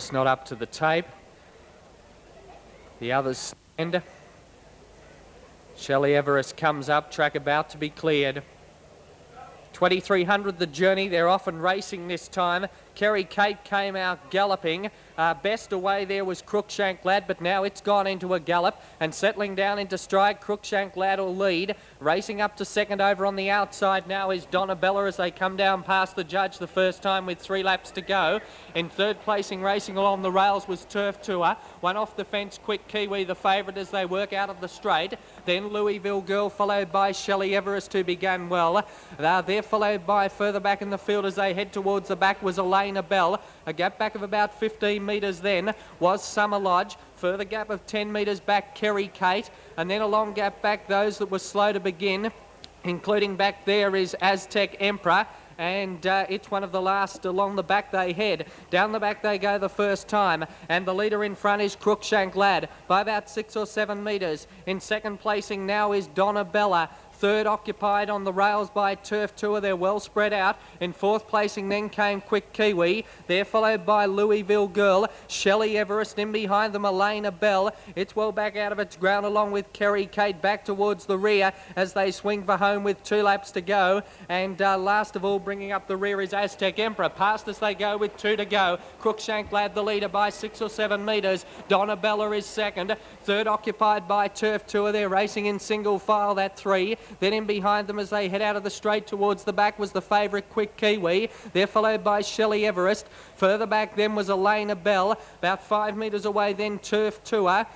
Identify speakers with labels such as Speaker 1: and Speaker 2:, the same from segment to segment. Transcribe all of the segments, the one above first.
Speaker 1: It's not up to the tape. The others stand. Shelley Everest comes up, track about to be cleared. 2300 the journey, they're off and racing this time. Kerry Kate came out galloping. Best away there was Crookshank Lad, but now it's gone into a gallop and settling down into stride. Crookshank Lad will lead. Racing up to second over on the outside now is Donabella as they come down past the judge the first time with 3 laps to go. In third placing, racing along the rails was Turf Tour. One off the fence, Quick Kiwi, the favourite as they work out of the straight. Then Louisville Girl, followed by Shelley Everest, who began well. They're followed by further back in the field as they head towards the back was Elena Bell. A gap back of about 15 metres then was Summer Lodge. Further gap of 10 metres back, Kerry Kate. And then a long gap back, those that were slow to begin, including back there is Aztec Emperor. And it's one of the last along the back they head. Down the back they go the first time. And the leader in front is Crookshank Lad by about 6 or 7 metres. In second placing now is Donabella. Third occupied on the rails by Turf Tour. They're well spread out. In fourth placing then came Quick Kiwi. They're followed by Louisville Girl. Shelley Everest in behind them, Elena Bell. It's well back out of its ground along with Kerry Kate back towards the rear as they swing for home with 2 laps to go. And last of all bringing up the rear is Aztec Emperor. Past as they go with 2 to go. Crookshank Lad the leader by 6 or 7 metres. Donabella is second. Third occupied by Turf Tour. They're racing in single file, that 3. Then in behind them as they head out of the straight towards the back was the favourite Quick Kiwi. They're followed by Shelley Everest. Further back then was Elena Bell. About 5 metres away then Turf Tour.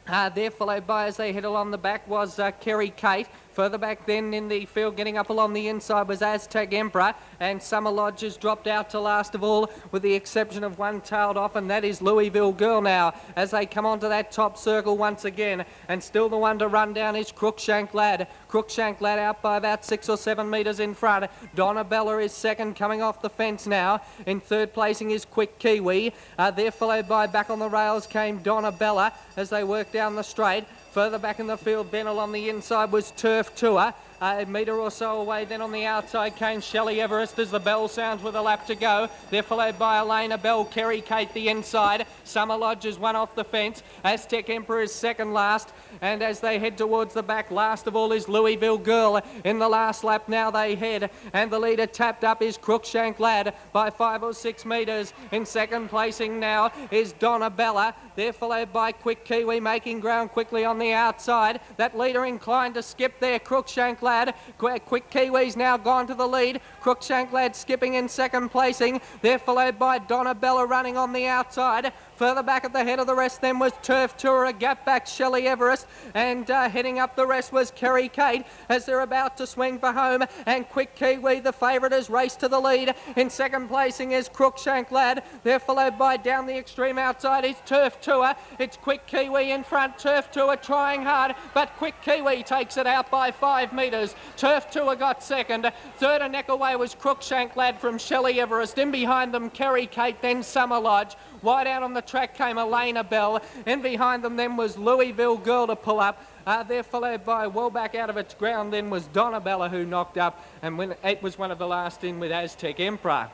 Speaker 1: They're followed by, as they head along the back, was Kerry Kate. Further back then in the field, getting up along the inside, was Aztec Emperor. And Summer Lodge has dropped out to last of all, with the exception of one tailed off, and that is Louisville Girl now, as they come onto that top circle once again. And still the one to run down is Crookshank Lad. Crookshank Lad out by about 6 or 7 metres in front. Donabella is second, coming off the fence now. In third placing is Quick Kiwi. They're followed by, back on the rails came Donabella as they work down the straight. Further back in the field, then along the inside was Turf Tour. A metre or so away, then on the outside came Shelley Everest as the bell sounds with a lap to go. They're followed by Elena Bell, Kerry Kate the inside. Summer Lodge is one off the fence. Aztec Emperor is second last. And as they head towards the back, last of all is Louisville Girl. In the last lap now they head. And the leader tapped up is Crookshank Lad by 5 or 6 metres. In second placing now is Donabella. They're followed by Quick Kiwi making ground quickly on the outside. That leader inclined to skip there, Crookshank Lad. Quick Kiwi's now gone to the lead. Crookshank Lad skipping in second placing. They're followed by Donabella running on the outside. Further back at the head of the rest then was Turf Tour, a gap back Shelley Everest, and heading up the rest was Kerry Kate as they're about to swing for home. And Quick Kiwi, the favourite, has raced to the lead. In second placing is Crookshank Lad. They're followed by, down the extreme outside is Turf Tour. It's Quick Kiwi in front. Turf Tour trying hard, but Quick Kiwi takes it out by 5 metres. Turf Tour got second. Third a neck away was Crookshank Lad from Shelley Everest. In behind them Kerry Kate, then Summer Lodge. Wide out on the track came Elena Bell. In behind them then was Louisville Girl to pull up. They're followed by, well back out of its ground then was Donabella, who knocked up, and when it was one of the last in with Aztec Emperor.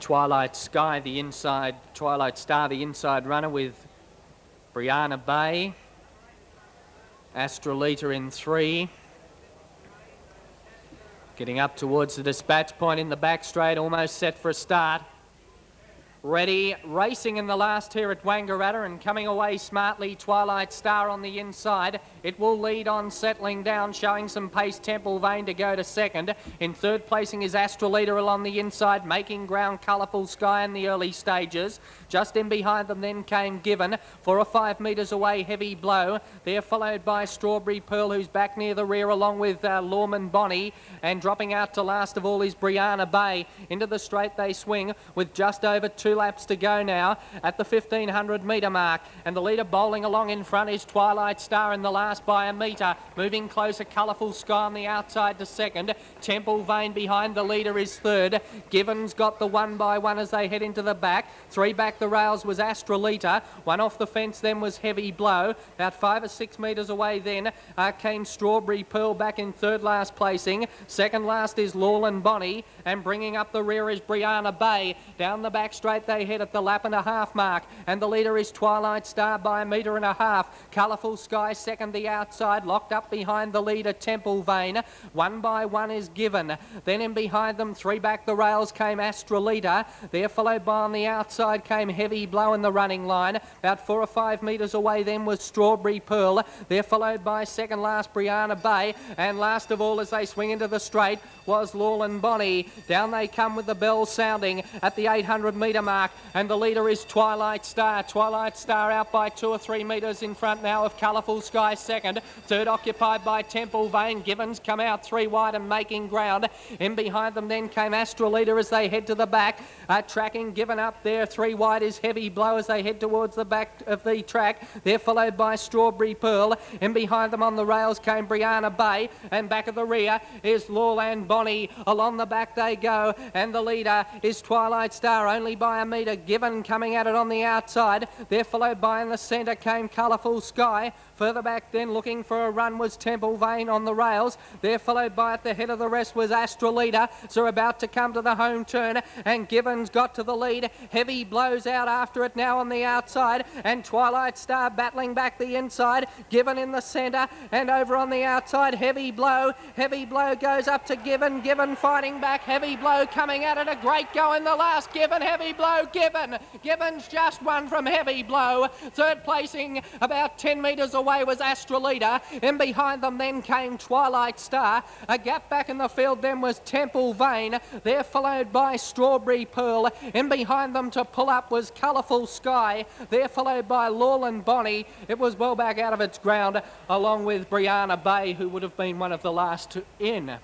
Speaker 1: Twilight Sky, the inside, Twilight Star, the inside runner with Brianna Bay. Astrolita in 3. Getting up towards the dispatch point in the back straight, almost set for a start. Ready, racing in the last here at Wangaratta and coming away smartly, Twilight Star on the inside. It will lead on, settling down, showing some pace, Temple Vane to go to second. In third placing is Astrolita along the inside, making ground, Colourful Sky in the early stages. Just in behind them then came Given. 4 or 5 metres away, Heavy Blow. They're followed by Strawberry Pearl, who's back near the rear, along with Lorman Bonnie. And dropping out to last of all is Brianna Bay. Into the straight they swing with just over 2 laps to go now at the 1500 metre mark, and the leader bowling along in front is Twilight Star in the last by a metre. Moving closer, Colourful Sky on the outside to second. Temple Vein behind the leader is third. Given's got the 1 by 1 as they head into the back. 3 back the rails was Astrolita. 1 off the fence then was Heavy Blow. About 5 or 6 metres away then came Strawberry Pearl back in third last placing. Second last is Lawland Bonnie, and bringing up the rear is Brianna Bay. Down the back straight they head at the lap and a half mark, and the leader is Twilight Star by 1.5 metres. Colourful Sky second the outside, locked up behind the leader Temple Vein. 1 by 1 is Given. Then in behind them, 3 back the rails came Astrolita. There followed by on the outside came Heavy Blow in the running line. About 4 or 5 metres away then was Strawberry Pearl. There followed by second last Brianna Bay, and last of all as they swing into the straight was Lawland Bonnie. Down they come with the bell sounding at the 800 metre mark, and the leader is Twilight Star. Twilight Star out by 2 or 3 metres in front now of Colourful Sky second. Third occupied by Temple Vein. Givens come out 3 wide and making ground. In behind them then came Astrolita as they head to the back. Tracking Given up there. 3 wide is Heavy Blow as they head towards the back of the track. They're followed by Strawberry Pearl. In behind them on the rails came Brianna Bay, and back of the rear is Lawland Bonnie. Along the back they go, and the leader is Twilight Star only by 1 metre. Given coming at it on the outside. They're followed by in the centre came Colourful Sky. Further back then looking for a run was Temple Vein on the rails. They're followed by at the head of the rest was Astrolita. So about to come to the home turn, and Given's got to the lead. Heavy Blows out after it now on the outside, and Twilight Star battling back the inside. Given in the centre, and over on the outside Heavy Blow. Heavy Blow goes up to Given. Given fighting back. Heavy Blow coming at it. A great go in the last. Given, Heavy Blow, Given. Given's just won from Heavy Blow. Third placing about 10 metres away was Astrolita. In behind them then came Twilight Star. A gap back in the field then was Temple Vein. They're followed by Strawberry Pearl. In behind them to pull up was Colourful Sky. They're followed by Lawland Bonnie. It was well back out of its ground, along with Brianna Bay, who would have been one of the last in.